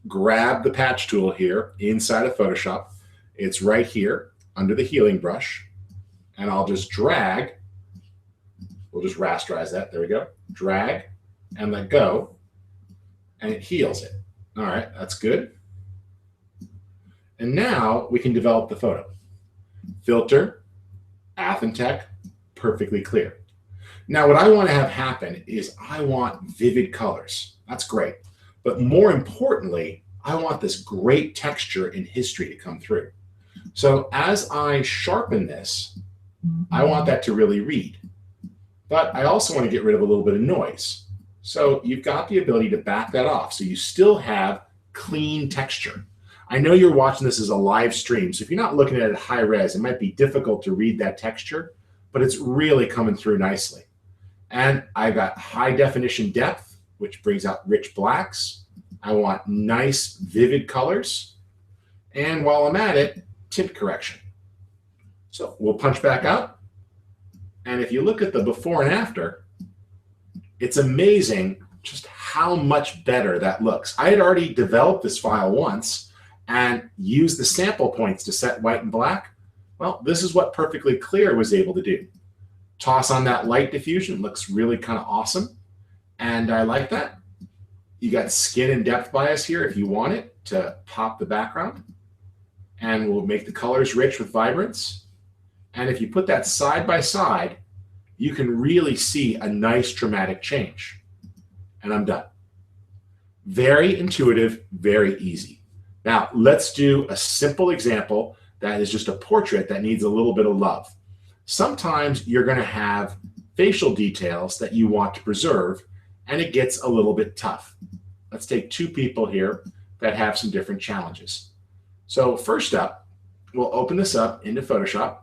Grab the patch tool here inside of Photoshop. It's right here under the healing brush. And I'll just drag. We'll just rasterize that. There we go. Drag and let go. And it heals it. All right, that's good. And now we can develop the photo. Filter, Athentech, perfectly clear. Now what I want to have happen is I want vivid colors. That's great. But more importantly, I want this great texture and history to come through. So as I sharpen this, I want that to really read. But I also want to get rid of a little bit of noise. So you've got the ability to back that off so you still have clean texture. I know you're watching this as a live stream, so if you're not looking at it high res, it might be difficult to read that texture, but it's really coming through nicely. And I've got high definition depth, which brings out rich blacks. I want nice, vivid colors. And while I'm at it, tint correction. So we'll punch back up. And if you look at the before and after, it's amazing just how much better that looks. I had already developed this file once and used the sample points to set white and black. Well, this is what Perfectly Clear was able to do. Toss on that light diffusion, looks really kind of awesome. And I like that. You got skin and depth bias here if you want it to pop the background. And we'll make the colors rich with vibrance. And if you put that side by side, you can really see a nice dramatic change. And I'm done. Very intuitive, very easy. Now, let's do a simple example that is just a portrait that needs a little bit of love. Sometimes you're going to have facial details that you want to preserve, and it gets a little bit tough. Let's take two people here that have some different challenges. So first up, we'll open this up into Photoshop.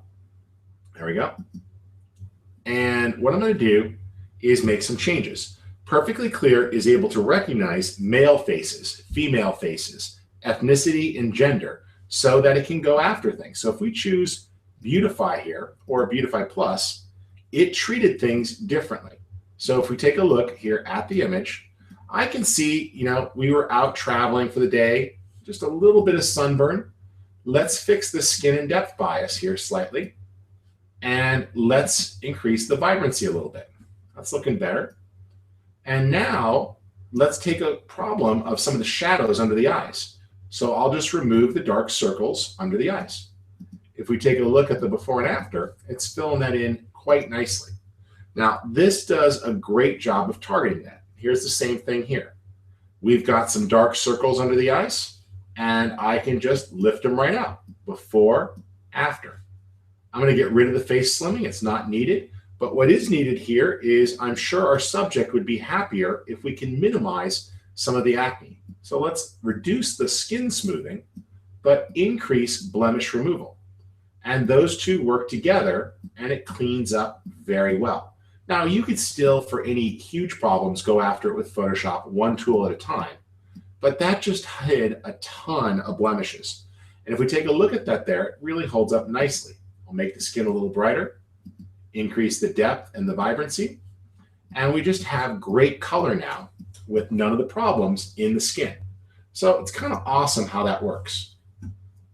There we go. And what I'm going to do is make some changes. Perfectly Clear is able to recognize male faces, female faces, ethnicity, and gender so that it can go after things. So if we choose Beautify here or Beautify Plus, it treated things differently. So if we take a look here at the image, I can see, we were out traveling for the day, just a little bit of sunburn. Let's fix the skin and depth bias here slightly. And let's increase the vibrancy a little bit. That's looking better. And now let's take a problem of some of the shadows under the eyes. So I'll just remove the dark circles under the eyes. If we take a look at the before and after, it's filling that in quite nicely. Now, this does a great job of targeting that. Here's the same thing here. We've got some dark circles under the eyes, and I can just lift them right out. Before, after. I'm going to get rid of the face slimming. It's not needed. But what is needed here is I'm sure our subject would be happier if we can minimize some of the acne. So let's reduce the skin smoothing, but increase blemish removal. And those two work together, and it cleans up very well. Now, you could still, for any huge problems, go after it with Photoshop, one tool at a time. But that just hid a ton of blemishes. And if we take a look at that there, it really holds up nicely. I'll make the skin a little brighter, increase the depth and the vibrancy, and we just have great color now with none of the problems in the skin. So it's kind of awesome how that works.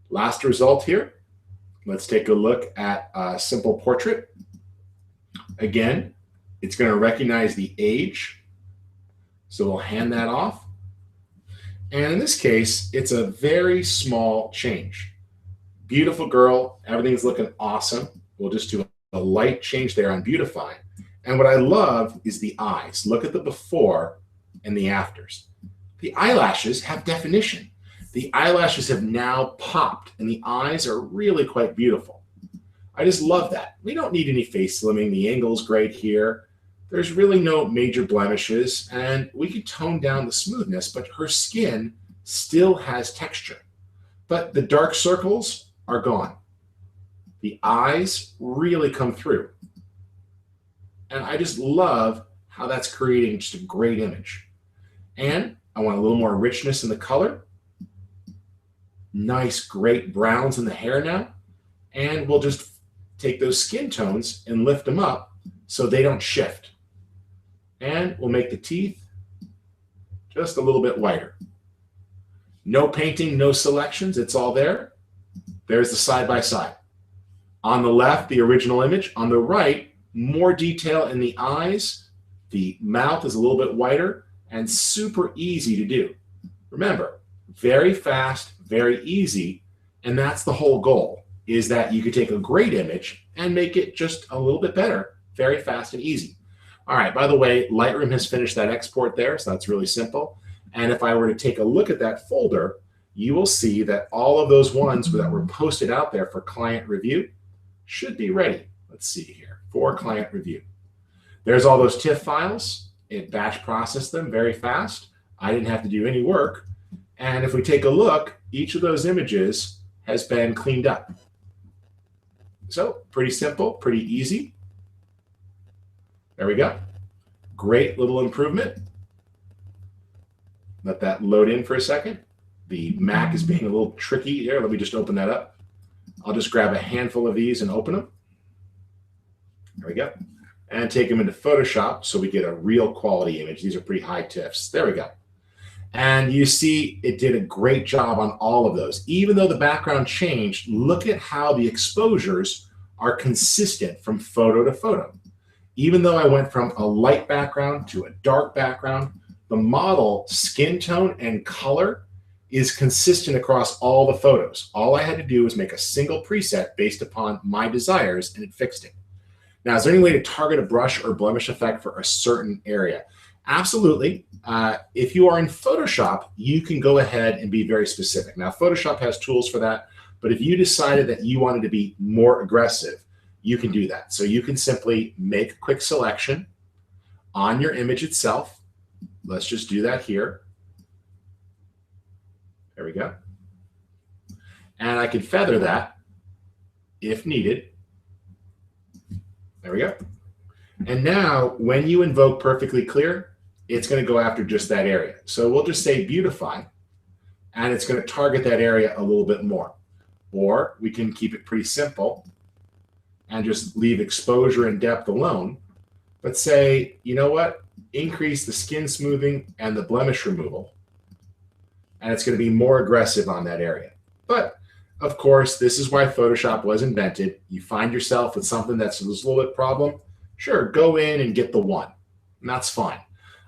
Last result here. Let's take a look at a simple portrait. Again, it's going to recognize the age. So we'll hand that off. And in this case, it's a very small change. Beautiful girl. Everything's looking awesome. We'll just do a light change there on Beautify. And what I love is the eyes. Look at the before and the afters. The eyelashes have definition. The eyelashes have now popped and the eyes are really quite beautiful. I just love that. We don't need any face slimming. The angle's great here. There's really no major blemishes, and we could tone down the smoothness, but her skin still has texture. But the dark circles are gone. The eyes really come through. And I just love how that's creating just a great image. And I want a little more richness in the color. Nice, great browns in the hair now. And we'll just take those skin tones and lift them up so they don't shift. And we'll make the teeth just a little bit whiter. No painting, no selections, it's all there. There's the side by side. On the left, the original image. On the right, more detail in the eyes. The mouth is a little bit whiter and super easy to do. Remember, very fast, very easy, and that's the whole goal, is that you could take a great image and make it just a little bit better, very fast and easy. All right, by the way, Lightroom has finished that export there, so that's really simple. And if I were to take a look at that folder, you will see that all of those ones that were posted out there for client review should be ready. Let's see here, for client review. There's all those TIFF files. It batch processed them very fast. I didn't have to do any work. And if we take a look, each of those images has been cleaned up. So pretty simple, pretty easy. There we go. Great little improvement. Let that load in for a second. The Mac is being a little tricky here. Let me just open that up. I'll just grab a handful of these and open them. There we go. And take them into Photoshop so we get a real quality image. These are pretty high TIFFs. There we go. And you see it did a great job on all of those. Even though the background changed, look at how the exposures are consistent from photo to photo. Even though I went from a light background to a dark background, the model skin tone and color is consistent across all the photos. All I had to do was make a single preset based upon my desires, and it fixed it. Now, is there any way to target a brush or blemish effect for a certain area? Absolutely. If you are in Photoshop, you can go ahead and be very specific. Now, Photoshop has tools for that, but if you decided that you wanted to be more aggressive, you can do that. So you can simply make a quick selection on your image itself. Let's just do that here. There we go. And I can feather that if needed. There we go. And now when you invoke perfectly clear, it's going to go after just that area. So we'll just say Beautify, and it's going to target that area a little bit more. Or we can keep it pretty simple and just leave exposure and depth alone, but say, you know what, increase the skin smoothing and the blemish removal, and it's going to be more aggressive on that area. But of course, this is why Photoshop was invented. You find yourself with something that's a little bit problem, sure, go in and get the one, and that's fine.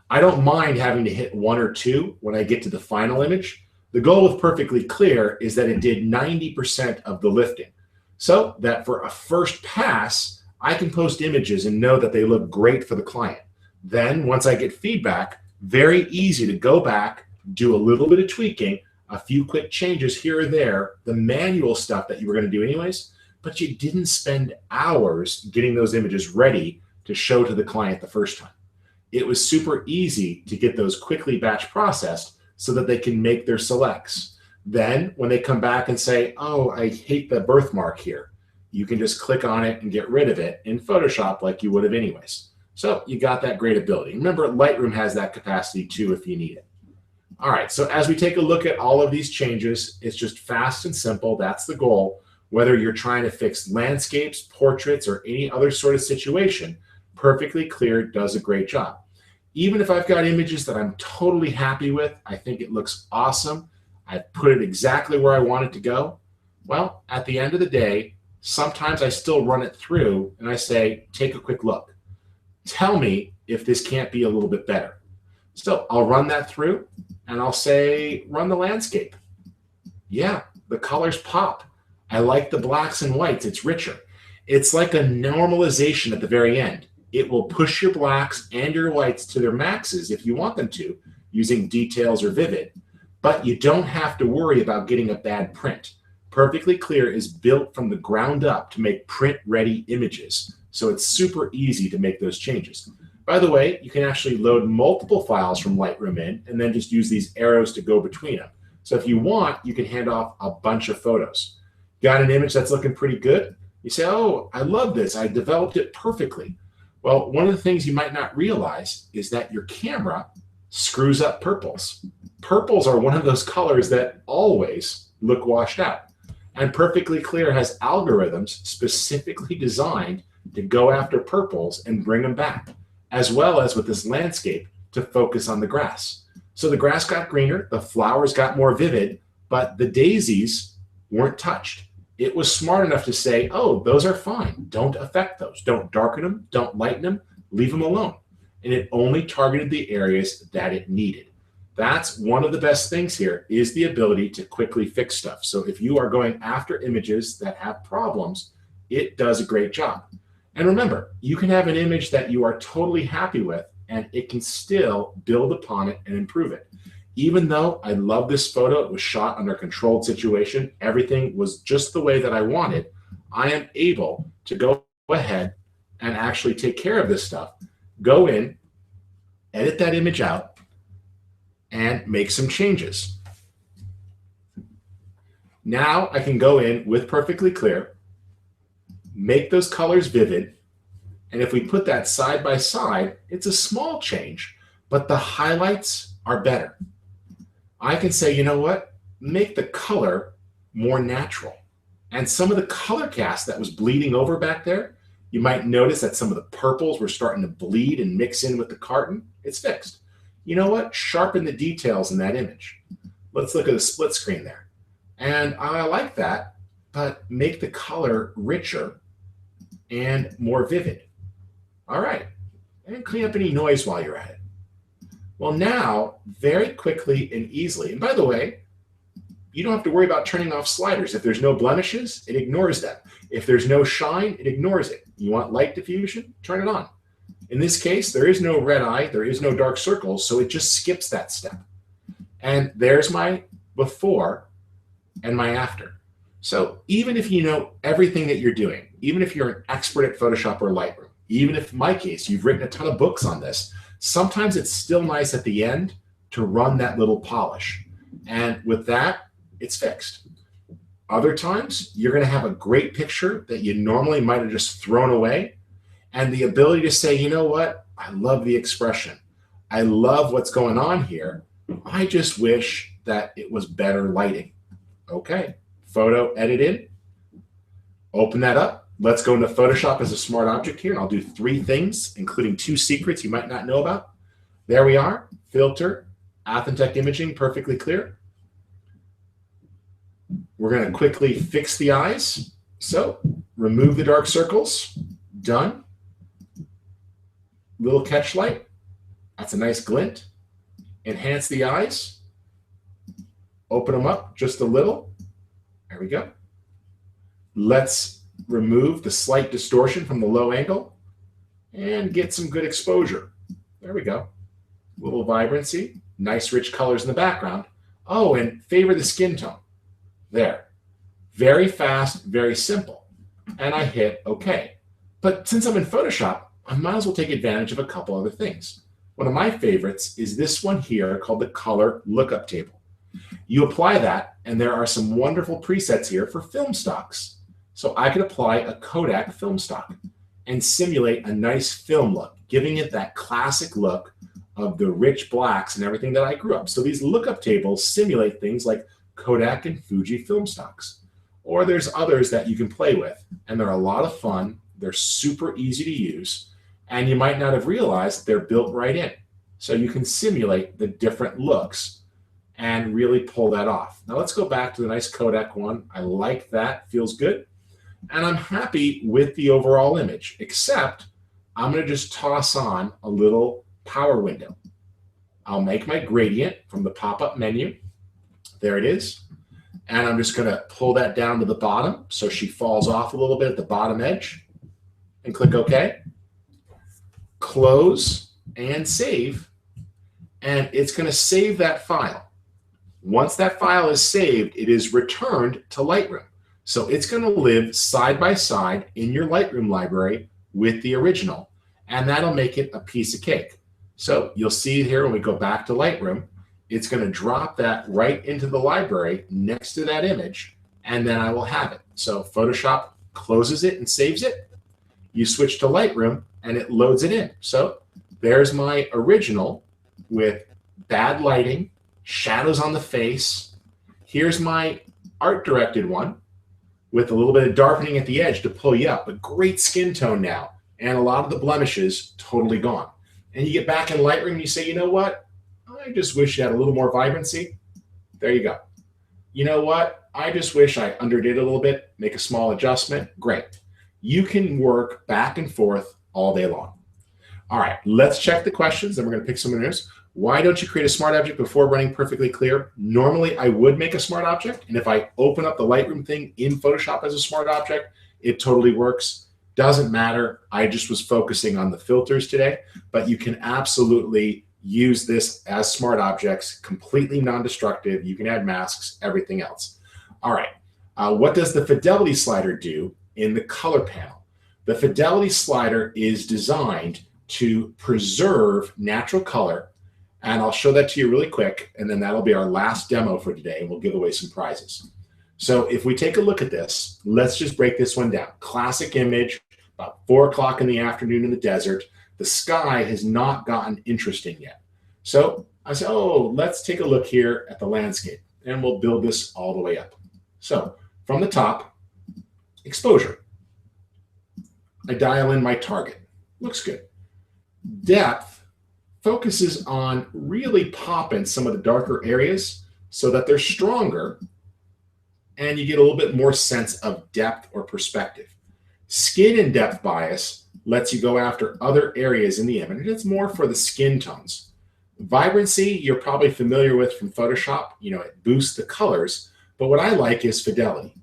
I don't mind having to hit 1 or 2 when I get to the final image. The goal with perfectly clear is that it did 90% of the lifting, so that for a first pass, I can post images and know that they look great for the client. Then once I get feedback, very easy to go back, do a little bit of tweaking, a few quick changes here or there, the manual stuff that you were going to do anyways, but you didn't spend hours getting those images ready to show to the client the first time. It was super easy to get those quickly batch processed so that they can make their selects. Then when they come back and say, oh, I hate the birthmark here, you can just click on it and get rid of it in Photoshop like you would have anyways. So you got that great ability. Remember, Lightroom has that capacity too if you need it. All right, so as we take a look at all of these changes, it's just fast and simple. That's the goal. Whether you're trying to fix landscapes, portraits, or any other sort of situation, Perfectly Clear does a great job. Even if I've got images that I'm totally happy with, I think it looks awesome, I've put it exactly where I want it to go, well, at the end of the day, sometimes I still run it through and I say, take a quick look. Tell me if this can't be a little bit better. So I'll run that through and I'll say, run the landscape. Yeah, the colors pop. I like the blacks and whites. It's richer. It's like a normalization at the very end. It will push your blacks and your whites to their maxes if you want them to, using details or vivid. But you don't have to worry about getting a bad print. Perfectly Clear is built from the ground up to make print-ready images. So it's super easy to make those changes. By the way, you can actually load multiple files from Lightroom in and then just use these arrows to go between them. So if you want, you can hand off a bunch of photos. Got an image that's looking pretty good? You say, oh, I love this. I developed it perfectly. Well, one of the things you might not realize is that your camera screws up purples. Purples are one of those colors that always look washed out. And Perfectly Clear has algorithms specifically designed to go after purples and bring them back, as well as with this landscape to focus on the grass. So the grass got greener, the flowers got more vivid, but the daisies weren't touched. It was smart enough to say, oh, those are fine. Don't affect those. Don't darken them. Don't lighten them. Leave them alone. And it only targeted the areas that it needed. That's one of the best things here, is the ability to quickly fix stuff. So if you are going after images that have problems, it does a great job. And remember, you can have an image that you are totally happy with, and it can still build upon it and improve it. Even though I love this photo, it was shot under a controlled situation, everything was just the way that I wanted, I am able to go ahead and actually take care of this stuff, go in, edit that image out, and make some changes. Now I can go in with Perfectly Clear, make those colors vivid, and if we put that side by side, it's a small change, but the highlights are better. I can say, you know what? Make the color more natural. And some of the color cast that was bleeding over back there, you might notice that some of the purples were starting to bleed and mix in with the carton. It's fixed. You know what? Sharpen the details in that image. Let's look at the split screen there. And I like that, but make the color richer and more vivid. All right. And clean up any noise while you're at it. Well, now, very quickly and easily, and by the way, you don't have to worry about turning off sliders. If there's no blemishes, it ignores them. If there's no shine, it ignores it. You want light diffusion? Turn it on. In this case, there is no red eye, there is no dark circles, so it just skips that step. And there's my before and my after. So even if you know everything that you're doing, even if you're an expert at Photoshop or Lightroom, even if in my case, you've written a ton of books on this, sometimes it's still nice at the end to run that little polish. And with that, it's fixed. Other times, you're going to have a great picture that you normally might have just thrown away, and the ability to say, you know what, I love the expression. I love what's going on here. I just wish that it was better lighting. Okay, photo edited. Open that up. Let's go into Photoshop as a smart object here, and I'll do 3 things, including 2 secrets you might not know about. There we are. Filter, Athentech Imaging, Perfectly Clear. We're going to quickly fix the eyes. So remove the dark circles. Done. Little catch light. That's a nice glint. Enhance the eyes. Open them up just a little. There we go. Let's remove the slight distortion from the low angle and get some good exposure. There we go. A little vibrancy. Nice rich colors in the background. Oh, and favor the skin tone. There. Very fast, very simple. And I hit OK. But since I'm in Photoshop, I might as well take advantage of a couple other things. One of my favorites is this one here called the color lookup table. You apply that, and there are some wonderful presets here for film stocks. So I could apply a Kodak film stock and simulate a nice film look, giving it that classic look of the rich blacks and everything that I grew up. So these lookup tables simulate things like Kodak and Fuji film stocks. or there's others that you can play with. And they're a lot of fun. They're super easy to use. And you might not have realized they're built right in. So you can simulate the different looks and really pull that off. Now let's go back to the nice Kodak one. I like that, feels good. And I'm happy with the overall image, except I'm gonna just toss on a little power window. I'll make my gradient from the pop-up menu. There it is. And I'm just gonna pull that down to the bottom so she falls off a little bit at the bottom edge, and click OK. Close and save, and it's gonna save that file. Once that file is saved, it is returned to Lightroom. So it's gonna live side by side in your Lightroom library with the original, and that'll make it a piece of cake. So you'll see here when we go back to Lightroom, it's gonna drop that right into the library next to that image, and then I will have it. So Photoshop closes it and saves it. You switch to Lightroom and it loads it in. So there's my original with bad lighting, shadows on the face. Here's my art directed one with a little bit of darkening at the edge to pull you up, but great skin tone now. And a lot of the blemishes totally gone. And you get back in Lightroom and you say, you know what? I just wish you had a little more vibrancy. There you go. You know what? I just wish I underdid a little bit, make a small adjustment. Great. You can work back and forth all day long. All right, let's check the questions, then we're gonna pick some winners. Why don't you create a smart object before running perfectly clear? Normally, I would make a smart object, and if I open up the Lightroom thing in Photoshop as a smart object, it totally works. Doesn't matter. I just was focusing on the filters today, but you can absolutely use this as smart objects, completely non-destructive. You can add masks, everything else. All right, what does the fidelity slider do in the color panel? The fidelity slider is designed to preserve natural color, and I'll show that to you really quick, and then that'll be our last demo for today, and we'll give away some prizes. So if we take a look at this, let's just break this one down. Classic image, about 4 o'clock in the afternoon in the desert. The sky has not gotten interesting yet. So I said, oh, let's take a look here at the landscape, and we'll build this all the way up. So from the top, exposure. I dial in my target. Looks good. Depth focuses on really popping some of the darker areas so that they're stronger and you get a little bit more sense of depth or perspective. Skin and depth bias lets you go after other areas in the image. It's more for the skin tones. Vibrancy, you're probably familiar with from Photoshop. You know, it boosts the colors, but what I like is fidelity.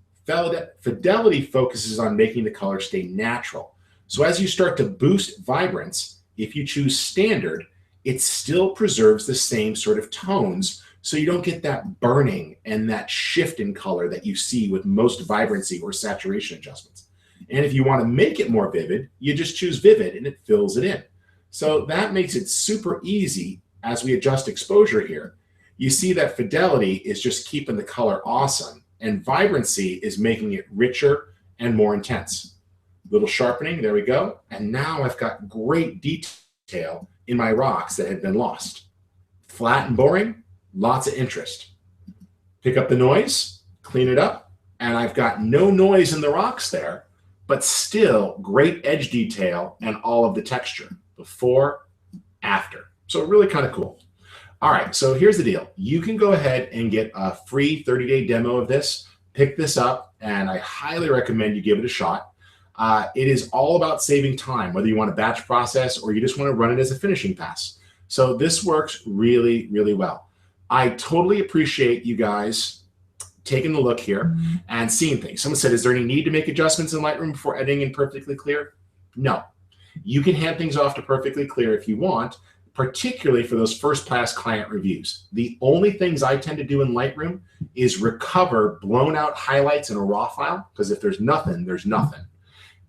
Fidelity focuses on making the color stay natural. So as you start to boost vibrance, if you choose standard, it still preserves the same sort of tones, so you don't get that burning and that shift in color that you see with most vibrancy or saturation adjustments. And if you want to make it more vivid, you just choose vivid and it fills it in. So that makes it super easy as we adjust exposure here. You see that fidelity is just keeping the color awesome, and vibrancy is making it richer and more intense. Little sharpening, there we go. And now I've got great detail in my rocks that had been lost. Flat and boring, lots of interest. Pick up the noise, clean it up, and I've got no noise in the rocks there, but still great edge detail and all of the texture, before, after. So really kind of cool. All right, so here's the deal. You can go ahead and get a free 30-day demo of this, pick this up, and I highly recommend you give it a shot. It is all about saving time, whether you want to batch process or you just want to run it as a finishing pass. So this works really, really well. I totally appreciate you guys taking a look here and seeing things. Someone said, is there any need to make adjustments in Lightroom before editing in Perfectly Clear? No. You can hand things off to Perfectly Clear if you want, particularly for those first-pass client reviews. The only things I tend to do in Lightroom is recover blown out highlights in a raw file, because if there's nothing, there's nothing.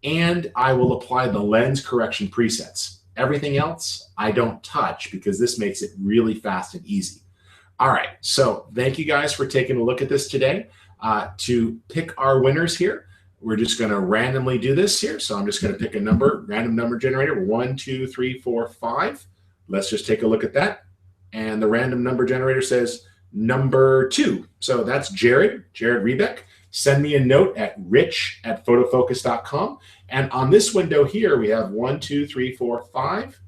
And I will apply the lens correction presets. Everything else I don't touch because this makes it really fast and easy. All right, so thank you guys for taking a look at this today. To pick our winners here, we're just gonna randomly do this here. So I'm just gonna pick a number, random number generator, 1, 2, 3, 4, 5. Let's just take a look at that. And the random number generator says number 2. So that's Jared Rebeck. Send me a note at rich@photofocus.com. And on this window here, we have 1, 2, 3, 4, 5.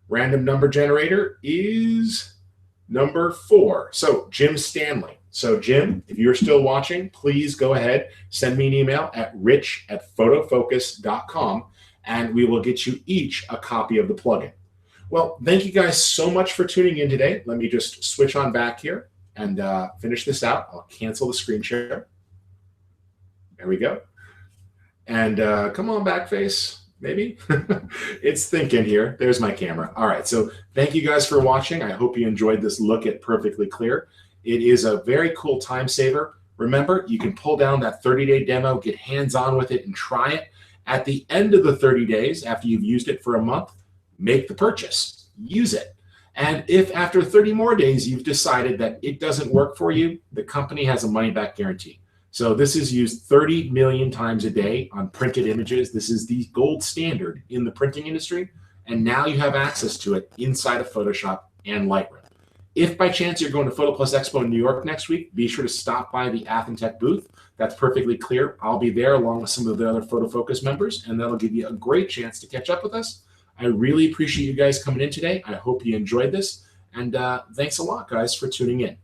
Random number generator is number 4. So Jim Stanley. So Jim, if you're still watching, please go ahead, send me an email at rich@photofocus.com, and we will get you each a copy of the plugin. Well, thank you guys so much for tuning in today. Let me just switch on back here and finish this out. I'll cancel the screen share. There we go. And come on back, face. Maybe. It's thinking here. There's my camera. All right. So thank you guys for watching. I hope you enjoyed this look at Perfectly Clear. It is a very cool time saver. Remember, you can pull down that 30-day demo, get hands-on with it, and try it. At the end of the 30 days, after you've used it for a month, make the purchase. Use it. And if after 30 more days you've decided that it doesn't work for you, the company has a money-back guarantee. So this is used 30 million times a day on printed images. This is the gold standard in the printing industry. And now you have access to it inside of Photoshop and Lightroom. If by chance you're going to Photo Plus Expo in New York next week, be sure to stop by the Athentech booth. That's Perfectly Clear. I'll be there along with some of the other Photo Focus members, and that'll give you a great chance to catch up with us. I really appreciate you guys coming in today. I hope you enjoyed this. And thanks a lot, guys, for tuning in.